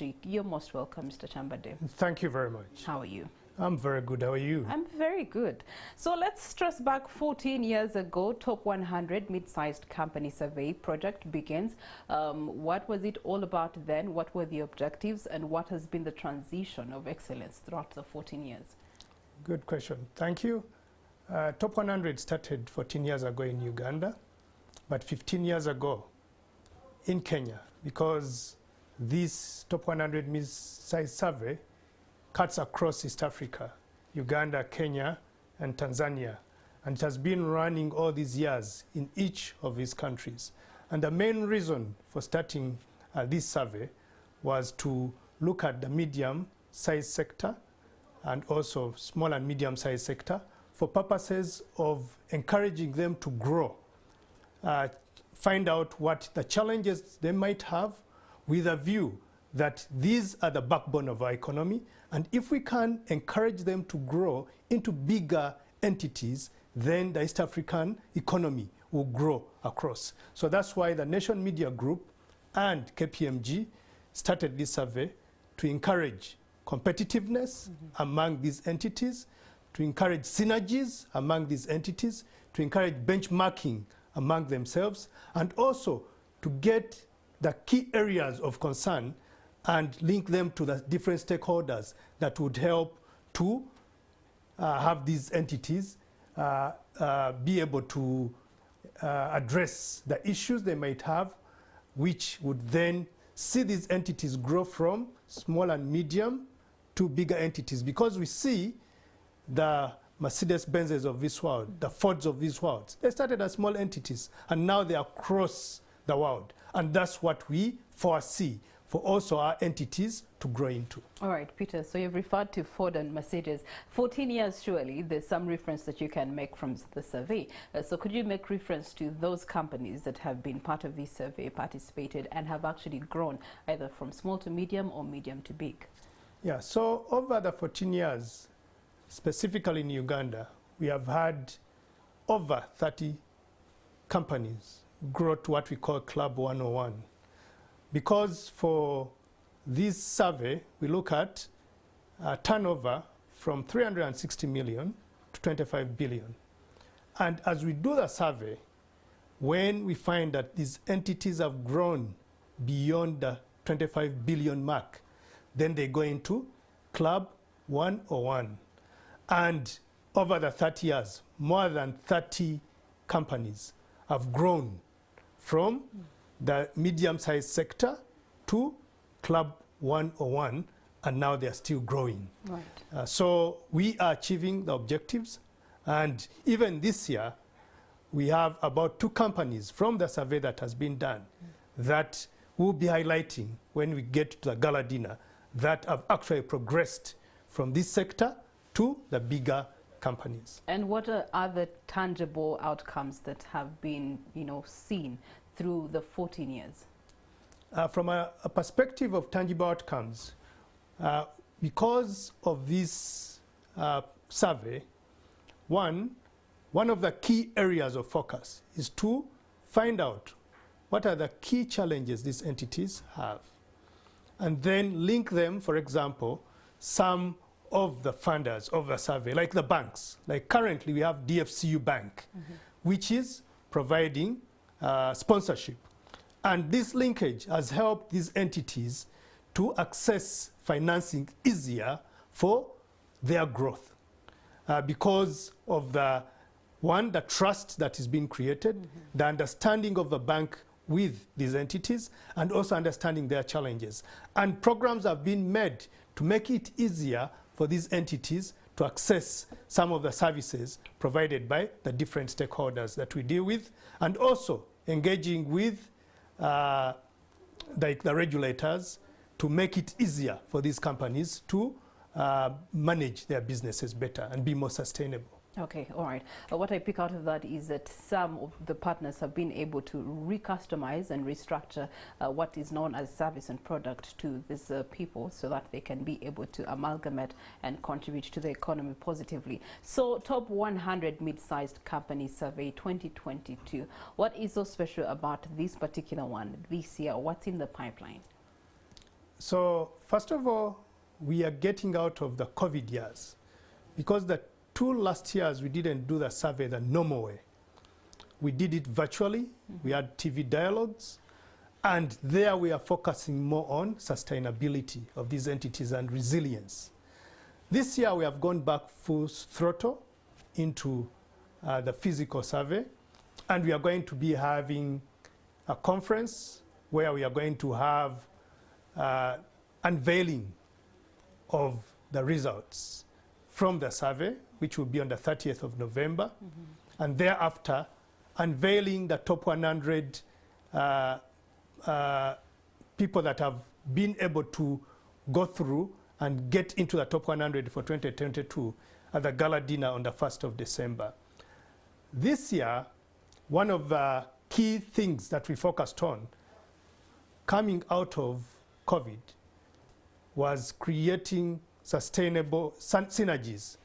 You're most welcome, Mr. Chambade. Thank you very much. How are you? I'm very good. How are you? I'm very good. So let's stress back 14 years ago, Top 100 Mid-Sized Company Survey project begins. What was it all about then? What were the objectives? And what has been the transition of excellence throughout the 14 years? Good question. Thank you. Top 100 started 14 years ago in Uganda, but 15 years ago in Kenya, because this Top 100 Mid-Sized Survey cuts across East Africa, Uganda, Kenya, and Tanzania. And it has been running all these years in each of these countries. And the main reason for starting this survey was to look at the medium-sized sector and also small and medium-sized sector for purposes of encouraging them to grow, find out what the challenges they might have, with a view that these are the backbone of our economy, and if we can encourage them to grow into bigger entities, then the East African economy will grow across. So that's why the Nation Media Group and KPMG started this survey to encourage competitiveness among these entities, to encourage synergies among these entities, to encourage benchmarking among themselves, and also to get the key areas of concern and link them to the different stakeholders that would help to have these entities be able to address the issues they might have, which would then see these entities grow from small and medium to bigger entities. Because we see the Mercedes-Benzes of this world, the Fords of this world, they started as small entities, and now they are across the world. And that's what we foresee for also our entities to grow into. All right, Peter, so you've referred to Ford and Mercedes. 14 years, surely, there's some reference that you can make from the survey. So could you make reference to those companies that have been part of this survey, participated, and have actually grown either from small to medium or medium to big? Yeah, so over the 14 years, specifically in Uganda, we have had over 30 companies grow to what we call Club 101. Because for this survey, we look at turnover from 360 million to 25 billion. And as we do the survey, when we find that these entities have grown beyond the 25 billion mark, then they go into Club 101. And over the 30 years, more than 30 companies have grown from the medium-sized sector to Club 101, and now they are still growing. Right. So we are achieving the objectives, and even this year, we have about 2 companies from the survey that has been done that we'll be highlighting when we get to the gala dinner that have actually progressed from this sector to the bigger companies. And what are other tangible outcomes that have been, seen through the 14 years? From a perspective of tangible outcomes, because of this survey, one of the key areas of focus is to find out what are the key challenges these entities have, and then link them, for example, some of the funders of the survey, like the banks. Like currently we have DFCU Bank, which is providing sponsorship. And this linkage has helped these entities to access financing easier for their growth because of the trust that is being created, the understanding of the bank with these entities, and also understanding their challenges. And programs have been made to make it easier for these entities to access some of the services provided by the different stakeholders that we deal with, and also engaging with the regulators to make it easier for these companies to manage their businesses better and be more sustainable. Okay, all right. What I pick out of that is that some of the partners have been able to recustomize and restructure what is known as service and product to these people so that they can be able to amalgamate and contribute to the economy positively. So, Top 100 Mid-Sized Company Survey 2022. What is so special about this particular one this year? What's in the pipeline? So first of all, we are getting out of the COVID years, because the 2 last years we didn't do the survey the normal way. We did it virtually. We had TV dialogues, and there we are focusing more on sustainability of these entities and resilience. This year we have gone back full throttle into the physical survey, and we are going to be having a conference where we are going to have unveiling of the results from the survey, which will be on the 30th of November, and thereafter unveiling the top 100 people that have been able to go through and get into the top 100 for 2022 at the gala dinner on the 1st of December. This year, one of the key things that we focused on coming out of COVID was creating sustainable synergies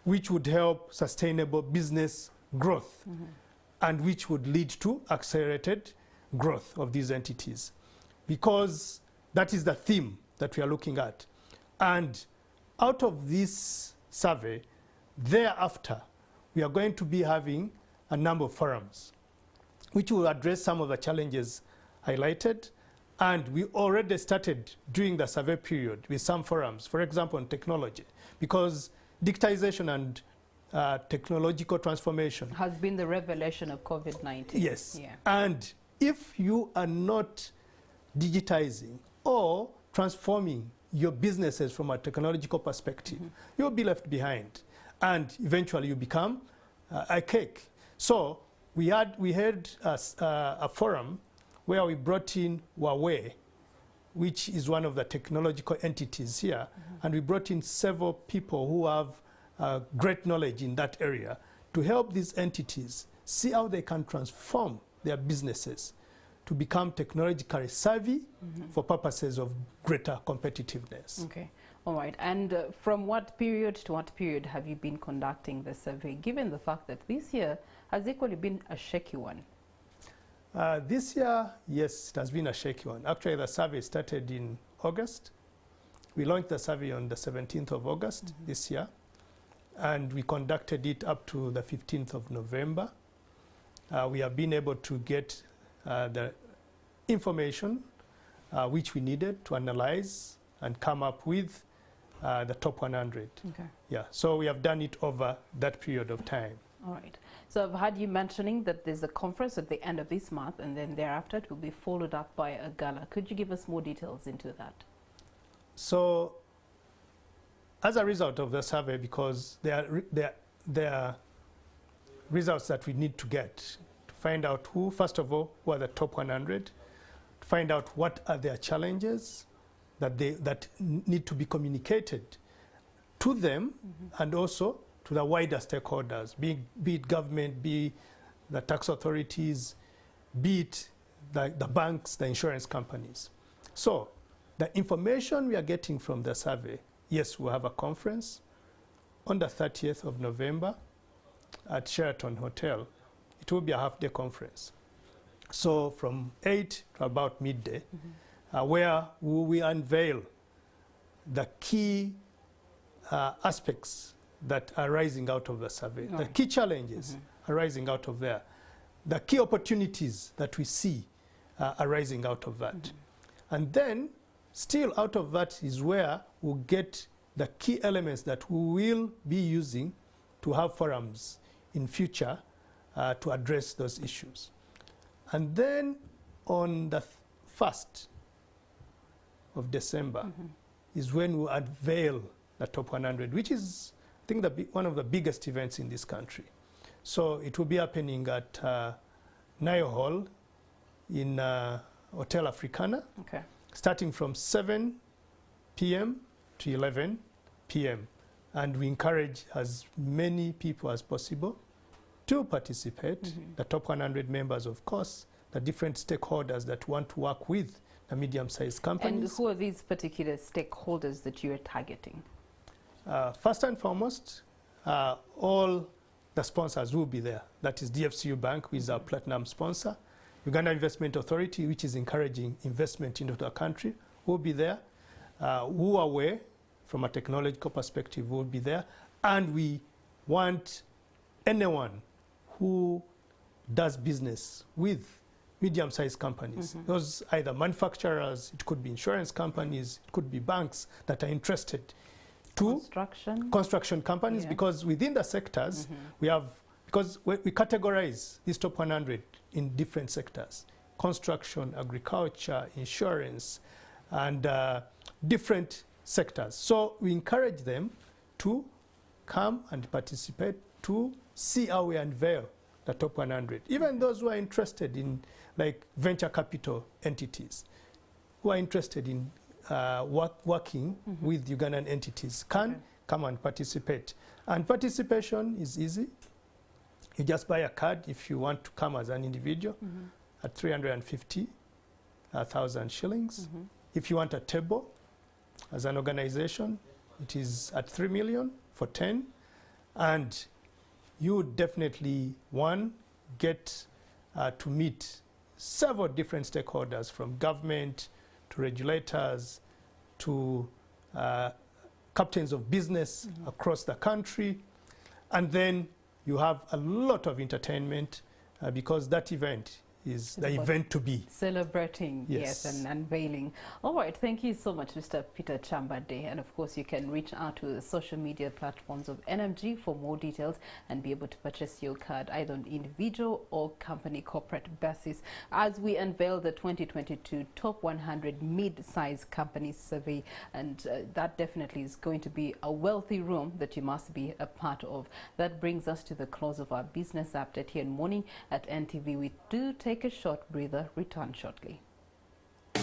which would help sustainable business growth and which would lead to accelerated growth of these entities, because that is the theme that we are looking at. And out of this survey, thereafter, we are going to be having a number of forums which will address some of the challenges highlighted. And we already started during the survey period with some forums, for example, on technology, because digitization and technological transformation has been the revelation of COVID-19. Yes. Yeah. And if you are not digitizing or transforming your businesses from a technological perspective, you'll be left behind, and eventually you become a cake. So we had a forum where we brought in Huawei, which is one of the technological entities here, and we brought in several people who have great knowledge in that area to help these entities see how they can transform their businesses to become technologically savvy for purposes of greater competitiveness. Okay, all right. And from what period to what period have you been conducting the survey, given the fact that this year has equally been a shaky one? This year, yes, it has been a shaky one. Actually, the survey started in August. We launched the survey on the 17th of August this year, and we conducted it up to the 15th of November. We have been able to get the information which we needed to analyze and come up with the top 100. Okay. Yeah, so we have done it over that period of time. All right. So I've heard you mentioning that there's a conference at the end of this month, and then thereafter it will be followed up by a gala. Could you give us more details into that? So as a result of the survey, because there are results that we need to get to find out who, first of all, who are the top 100, to find out what are their challenges that need to be communicated to them, and also to the wider stakeholders, be it government, be the tax authorities, be it the banks, the insurance companies. So the information we are getting from the survey, yes, we'll have a conference on the 30th of November at Sheraton Hotel. It will be a half-day conference. So from 8 to about midday, where we unveil the key aspects that are rising out of the survey, the key challenges arising out of there, the key opportunities that we see arising out of that. And then, still out of that is where we'll get the key elements that we will be using to have forums in future to address those issues. And then on the 1st of December is when we unveil the top 100, which is, I think, one of the biggest events in this country. So it will be happening at Nile Hall in Hotel Africana, starting from 7 p.m. to 11 p.m. And we encourage as many people as possible to participate, the top 100 members, of course, the different stakeholders that want to work with the medium-sized companies. And who are these particular stakeholders that you are targeting? First and foremost, all the sponsors will be there. That is DFCU Bank, which is our platinum sponsor. Uganda Investment Authority, which is encouraging investment into the country, will be there. Huawei, from a technological perspective, will be there. And we want anyone who does business with medium-sized companies, those either manufacturers, it could be insurance companies, it could be banks that are interested to construction companies, because within the sectors we have, because we categorize these top 100 in different sectors: construction, agriculture, insurance, and different sectors. So we encourage them to come and participate, to see how we unveil the top 100. Even those who are interested in like venture capital entities, who are interested in working with Ugandan entities, can come and participate. And participation is easy. You just buy a card if you want to come as an individual at 350,000 shillings. If you want a table as an organization, it is at 3 million for 10. And you would definitely, get to meet several different stakeholders, from government to regulators to captains of business across the country. And then you have a lot of entertainment because that event is the event to be. Celebrating, yes, and unveiling. All right, thank you so much, Mr. Peter Chambade. And of course, you can reach out to the social media platforms of NMG for more details and be able to purchase your card either on individual or company corporate basis, as we unveil the 2022 Top 100 Mid-Sized Companies Survey. And that definitely is going to be a wealthy room that you must be a part of. That brings us to the close of our business update here in Morning at NTV. We do take a short breather, return shortly.